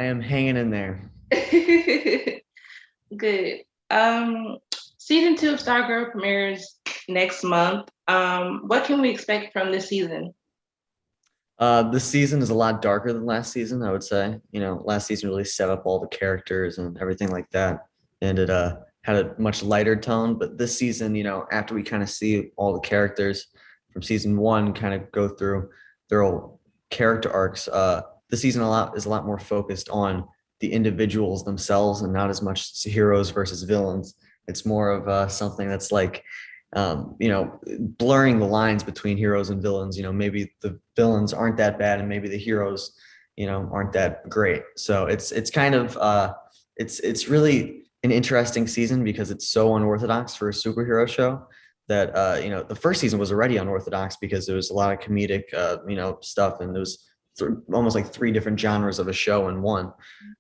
I am hanging in there. Good. Season 2 of Stargirl premieres next month. What can we expect from this season? This season is a lot darker than last season, I would say. Last season really set up all the characters and everything like that, and it had a much lighter tone. But this season, after we kind of see all the characters from season one kind of go through their old character arcs, the season is a lot more focused on the individuals themselves and not as much heroes versus villains. It's more of something that's like blurring the lines between heroes and villains. Maybe the villains aren't that bad and maybe the heroes, aren't that great. So it's kind of it's really an interesting season because it's so unorthodox for a superhero show that the first season was already unorthodox because there was a lot of comedic stuff, and there was almost like three different genres of a show in one.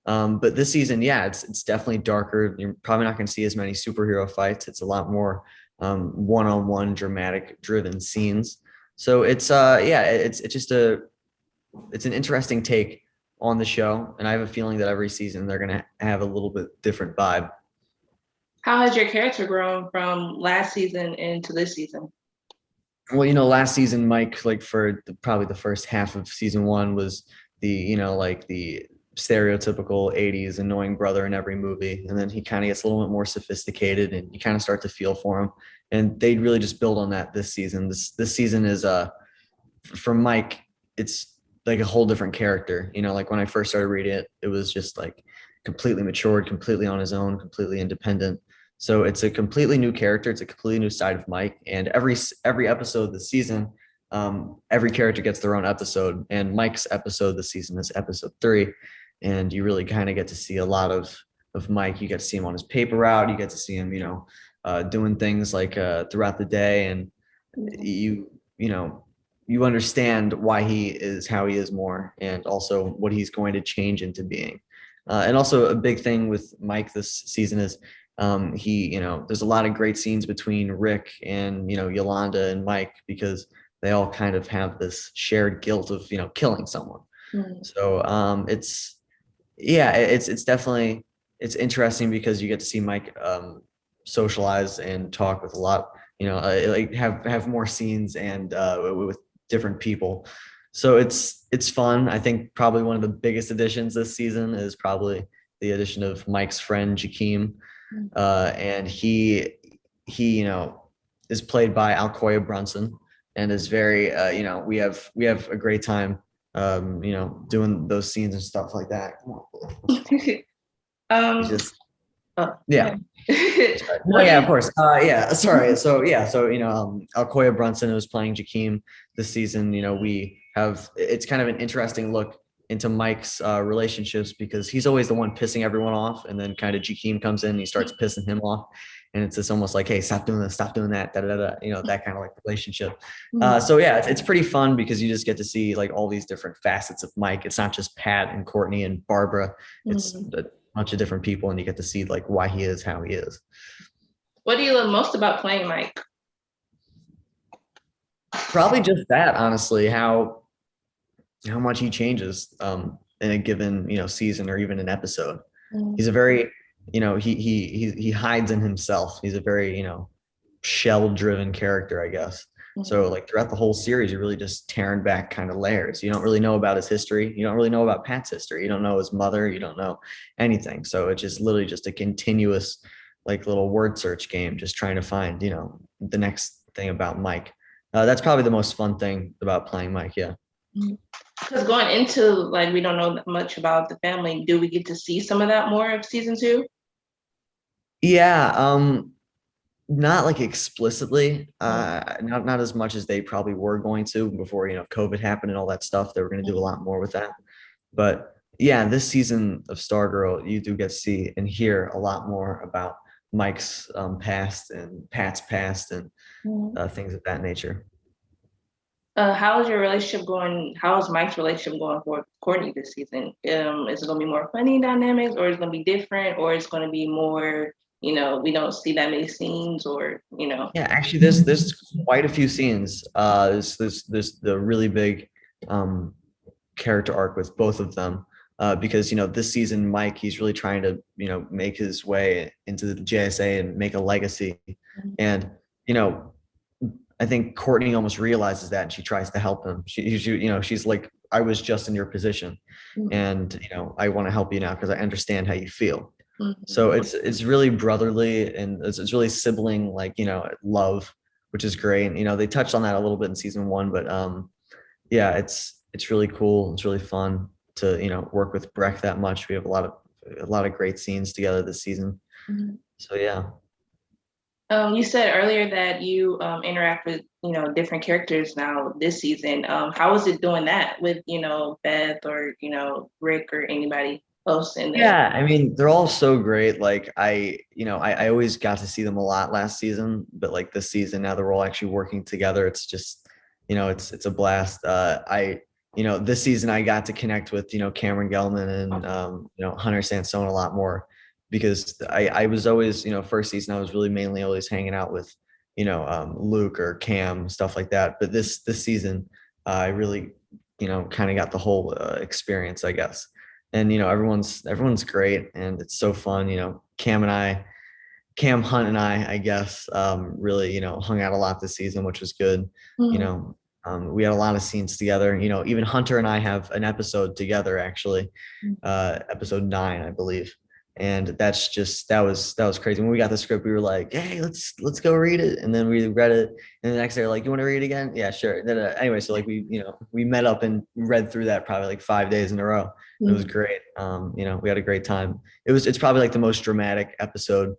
But this season, yeah, it's definitely darker. You're probably not going to see as many superhero fights. It's a lot more one-on-one dramatic driven scenes. So it's an interesting take on the show, and I have a feeling that every season they're gonna have a little bit different vibe. How has your character grown from last season into this season? Well, last season, Mike, like for probably the first half of season one, was like the stereotypical 80s annoying brother in every movie. And then he kind of gets a little bit more sophisticated and you kind of start to feel for him. And they really just build on that this season. This season is for Mike, it's like a whole different character. Like when I first started reading it, it was just like completely matured, completely on his own, completely independent. So it's a completely new character. It's a completely new side of Mike. And every episode this season, every character gets their own episode. And Mike's episode this season is episode 3, and you really kind of get to see a lot of Mike. You get to see him on his paper route. You get to see him, doing things like throughout the day, and you understand why he is how he is more, and also what he's going to change into being. And also a big thing with Mike this season is there's a lot of great scenes between Rick and Yolanda and Mike because they all kind of have this shared guilt of killing someone. Mm. So it's definitely it's interesting because you get to see Mike socialize and talk with a lot, like have more scenes and with different people. So it's fun. I think probably one of the biggest additions this season is probably the addition of Mike's friend Jakeem, and he is played by Alcoya Brunson and is very we have a great time doing those scenes and stuff like that. He's um, just oh, yeah. yeah. No, What do yeah, of you course. Yeah, sorry. So Alcoya Brunson was playing Jakeem this season. We have it's kind of an interesting look into Mike's relationships because he's always the one pissing everyone off, and then kind of Jakeem comes in and he starts pissing him off, and it's just almost like, hey, stop doing this, stop doing that, da da da. That kind of like relationship. So yeah, it's pretty fun because you just get to see like all these different facets of Mike. It's not just Pat and Courtney and Barbara. It's Mm. a bunch of different people, and you get to see like why he is how he is. What do you love most about playing Mike? Probably just that, honestly, how much he changes in a given season or even an episode. Mm. He's a very he hides in himself. He's a very shell driven character, I guess. Mm. So like throughout the whole series, you're really just tearing back kind of layers. You don't really know about his history. You don't really know about Pat's history. You don't know his mother. You don't know anything. So it's just literally just a continuous like little word search game, just trying to find the next thing about Mike. That's probably the most fun thing about playing Mike. Yeah. Because going into like we don't know that much about the family, do we get to see some of that more of season 2? Yeah. Not like explicitly, not as much as they probably were going to before COVID happened and all that stuff. They were going to do a lot more with that. But yeah, this season of Stargirl, you do get to see and hear a lot more about Mike's past and Pat's past and Mm. things of that nature. How is your relationship going? How is Mike's relationship going for Courtney this season? Is it going to be more funny dynamics, or is it going to be different, or is it going to be more, we don't see that many scenes, or, Yeah, actually, there's quite a few scenes. There's the really big um, character arc with both of them. because this season Mike, he's really trying to make his way into the JSA and make a legacy. And you know I think Courtney almost realizes that, and she tries to help him. She's like, I was just in your position, and I want to help you now because I understand how you feel. So it's really brotherly, and it's really sibling, like love, which is great. And, they touched on that a little bit in season one, but yeah, it's really cool. It's really fun to work with Brec that much. We have a lot of great scenes together this season. So yeah. You said earlier that you interact with different characters now this season. How is it doing that with Beth or Rick or anybody else in there? Yeah, I mean, they're all so great. Like I always got to see them a lot last season, but like this season, now that we're all actually working together, it's just, it's a blast. This season I got to connect with, Cameron Gelman and, Hunter Sansone a lot more because I was always, first season, I was really mainly always hanging out with, Luke or Cam, stuff like that. But this season, I really, kind of got the whole experience, I guess. And everyone's great, and it's so fun. Cam Hunt and I guess, really hung out a lot this season, which was good. We had a lot of scenes together. Even Hunter and I have an episode together, actually, episode 9, I believe. And that was crazy. When we got the script, we were like, "Hey, let's go read it." And then we read it, and the next day, like, "You want to read it again?" Yeah, sure. Then anyway, so like we met up and read through that probably like 5 days in a row. It was great. We had a great time. It's probably like the most dramatic episode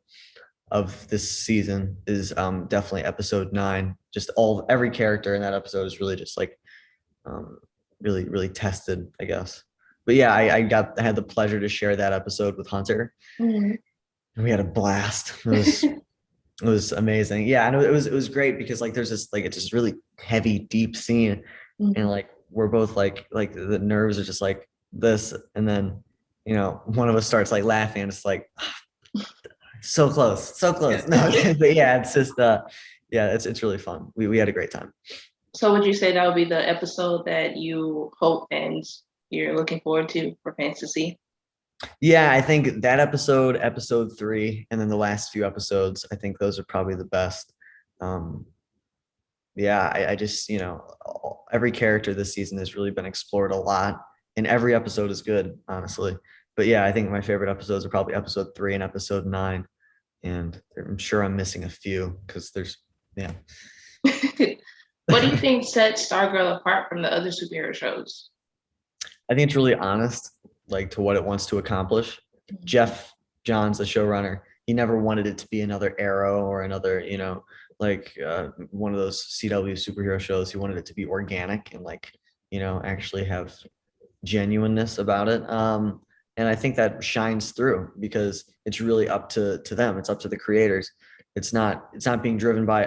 of this season is definitely episode 9. Just every character in that episode is really just like really, really tested, I guess. But yeah, I had the pleasure to share that episode with Hunter. And we had a blast. It was amazing. Yeah, I know it was great because like there's this like it's just really heavy, deep scene, and like we're both like the nerves are just like this, and then one of us starts like laughing, and it's like so close, so close. No, but yeah, it's just yeah, it's really fun. We had a great time. So would you say that would be the episode that you hope and you're looking forward to for fans to see? Yeah, I think that episode 3, and then the last few episodes, I think those are probably the best. Yeah, I just, every character this season has really been explored a lot, and every episode is good, honestly. But yeah, I think my favorite episodes are probably episode 3 and episode 9, and I'm sure I'm missing a few because yeah. What do you think sets Stargirl apart from the other superhero shows? I think it's really honest, like to what it wants to accomplish. Jeff Johns, the showrunner, he never wanted it to be another Arrow or another, like one of those CW superhero shows. He wanted it to be organic and like, actually have genuineness about it. And I think that shines through because it's really up to them. It's up to the creators. It's not being driven by,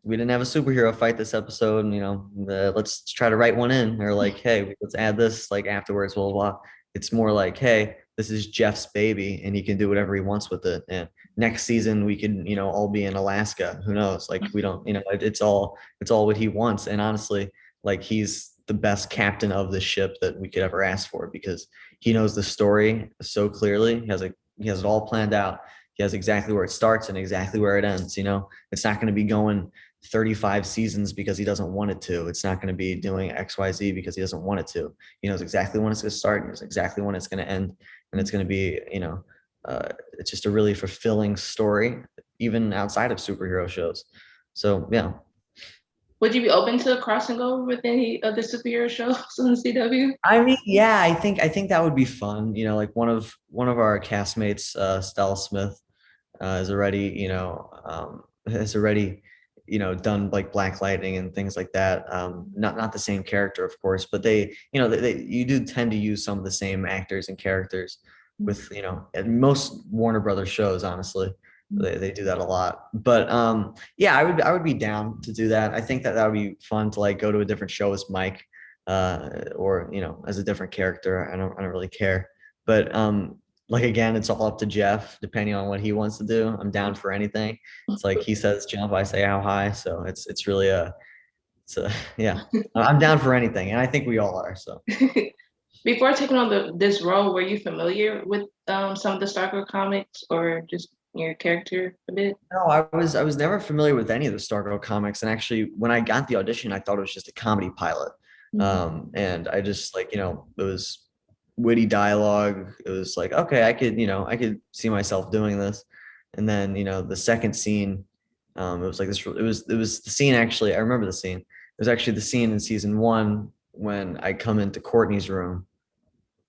we didn't have a superhero fight this episode, and let's try to write one in, or like, hey, let's add this like afterwards, blah, blah, blah. It's more like, hey, this is Jeff's baby and he can do whatever he wants with it. And next season we can, all be in Alaska. Who knows? Like we don't, it's all what he wants. And honestly, like he's the best captain of the ship that we could ever ask for because he knows the story so clearly. He has it all planned out. He has exactly where it starts and exactly where it ends. It's not going to be going 35 seasons because he doesn't want it to. It's not going to be doing XYZ because he doesn't want it to. He knows exactly when it's going to start. He knows exactly when it's going to end. And it's going to be, it's just a really fulfilling story, even outside of superhero shows. So, yeah. Would you be open to crossing over with any other superhero shows on CW? I mean, yeah, I think that would be fun. Like one of our castmates, Stella Smith, is already, has already done like Black Lightning and things like that. Not the same character, of course, but they you do tend to use some of the same actors and characters with, in most Warner Brothers shows, honestly. They do that a lot. But yeah, I would be down to do that. I think that would be fun to like go to a different show as Mike, or as a different character. I don't really care. But like again, it's all up to Jeff, depending on what he wants to do. I'm down for anything. It's like he says jump, I say how high. So it's really yeah. I'm down for anything, and I think we all are. So Before taking on this role, were you familiar with some of the Stargirl comics or just your character a bit? No, I was never familiar with any of the Stargirl comics, and actually, when I got the audition, I thought it was just a comedy pilot, Mhm. and I just like it was witty dialogue. It was like, okay, I could see myself doing this, and then the second scene, it was like this. It was the scene actually. I remember the scene. It was actually the scene in season one when I come into Courtney's room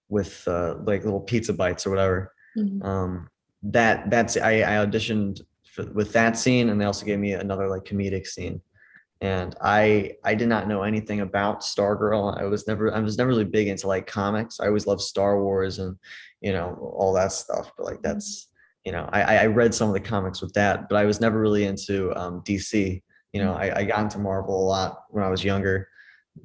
with like little pizza bites or whatever. Mhm. Um, I auditioned with that scene, and they also gave me another like comedic scene. And I did not know anything about Stargirl. I was never really big into like comics. I always loved Star Wars and all that stuff. But like that's I read some of the comics with that, but I was never really into DC. I got into Marvel a lot when I was younger,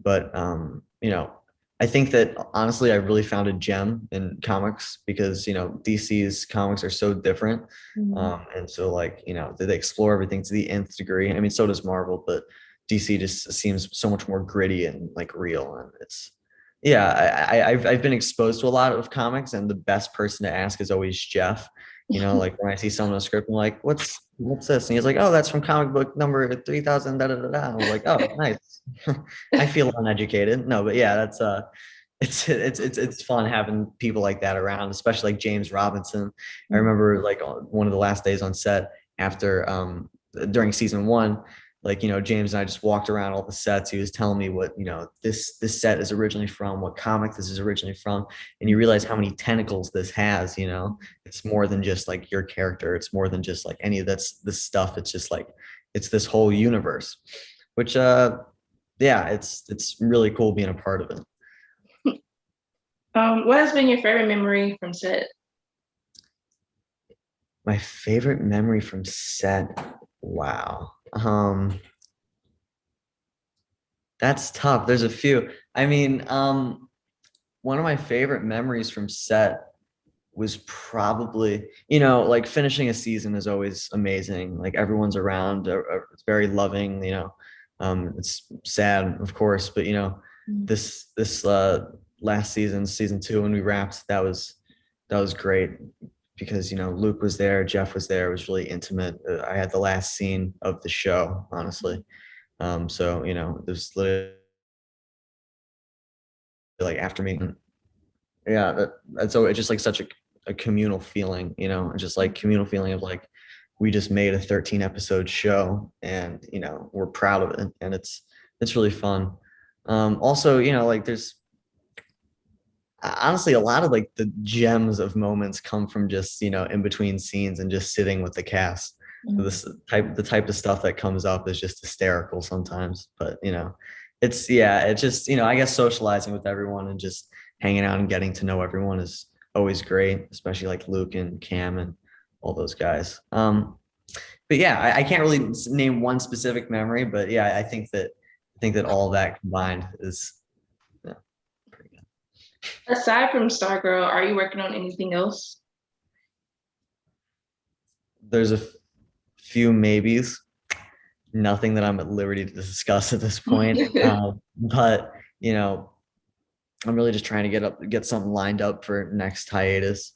but I think that honestly I really found a gem in comics because DC's comics are so different, Mhm. and so like they explore everything to the nth degree. I mean, so does Marvel, but DC just seems so much more gritty and like real, and it's yeah. I've been exposed to a lot of comics, and the best person to ask is always Jeff. Like when I see someone on a script, I'm like, what's this? And he's like, oh, that's from comic book number 3000. Da da da da. I'm like, oh, nice. I feel uneducated. No, but yeah, that's it's fun having people like that around, especially like James Robinson. I Mhm. remember like on one of the last days on set after during season one, like James and I just walked around all the sets. He was telling me what this set is originally from, what comic this is originally from, and you realize how many tentacles this has. It's more than just like your character. It's more than just like any of this stuff. It's just like it's this whole universe, which yeah, it's really cool being a part of it. What has been your favorite memory from set? My favorite memory from set. Wow. That's tough. There's a few. I mean, one of my favorite memories from set was probably, like finishing a season is always amazing. Like everyone's around, it's very loving, it's sad, of course, but Mhm. this last season, season two, when we wrapped, that was great because Luke was there, Jeff was there. It was really intimate. I had the last scene of the show, honestly. So there's literally like after me, yeah, that's so it's just like such a communal feeling, just like communal feeling of like we just made a 13 episode show, and we're proud of it, and it's really fun. Also, like there's honestly a lot of like the gems of moments come from just in between scenes and just sitting with the cast. So Mhm. the type of stuff that comes up is just hysterical sometimes, but it's yeah, it's just I guess socializing with everyone and just hanging out and getting to know everyone is always great, especially like Luke and Cam and all those guys. But yeah, I can't really name one specific memory, but yeah, I think that all of that combined is yeah, pretty good. Aside from Stargirl, are you working on anything else? There's a few maybes, nothing that I'm at liberty to discuss at this point. But you know, I'm really just trying to get something lined up for next hiatus.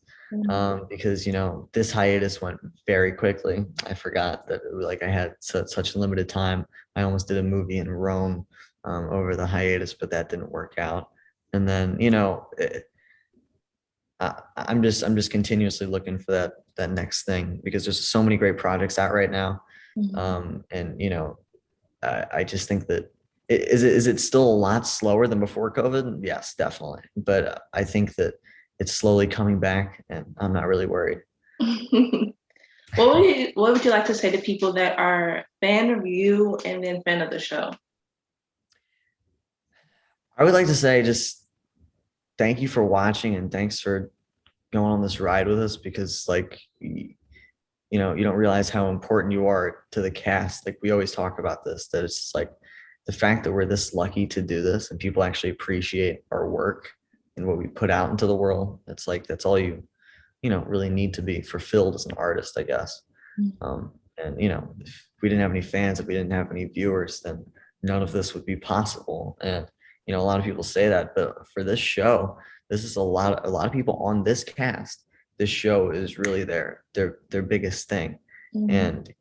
Because this hiatus went very quickly. I forgot that like I had such limited time. I almost did a movie in Rome over the hiatus, but that didn't work out. And then I'm just continuously looking for that next thing because there's so many great projects out right now. Mhm. And I just think that is it still a lot slower than before COVID? Yes, definitely. But I think that it's slowly coming back, and I'm not really worried. What would you like to say to people that are fan of you and then fan of the show? I would like to say just thank you for watching and thanks for going on this ride with us because like you don't realize how important you are to the cast. Like we always talk about this, that it's just like the fact that we're this lucky to do this and people actually appreciate our work and what we put out into the world. It's like that's all you really need to be fulfilled as an artist, I guess. And if we didn't have any fans, if we didn't have any viewers, then none of this would be possible. And a lot of people say that, but for this show, this is a lot of people on this cast. This show is really their biggest thing. Mhm. And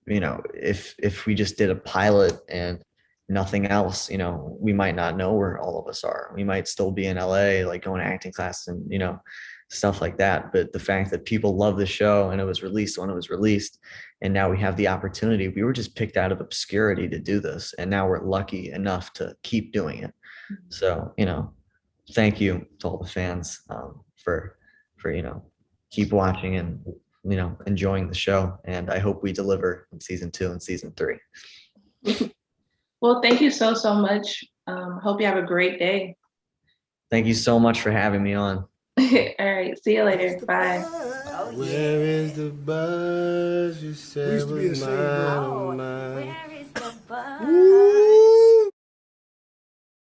if we just did a pilot and nothing else, we might not know where all of us are. We might still be in LA, like going to acting class and stuff like that. But the fact that people love the show and it was released when it was released, and now we have the opportunity. We were just picked out of obscurity to do this, and now we're lucky enough to keep doing it. So thank you to all the fans for keep watching and enjoying the show. And I hope we deliver in season 2 and season 3. Well, thank you so much. Hope you have a great day. Thank you so much for having me on. All right, see you later. Bye. Oh, yeah. Where is the buzz you We said used to be the was same, mine? bro. Oh, Oh, mine. where is the buzz? Ooh.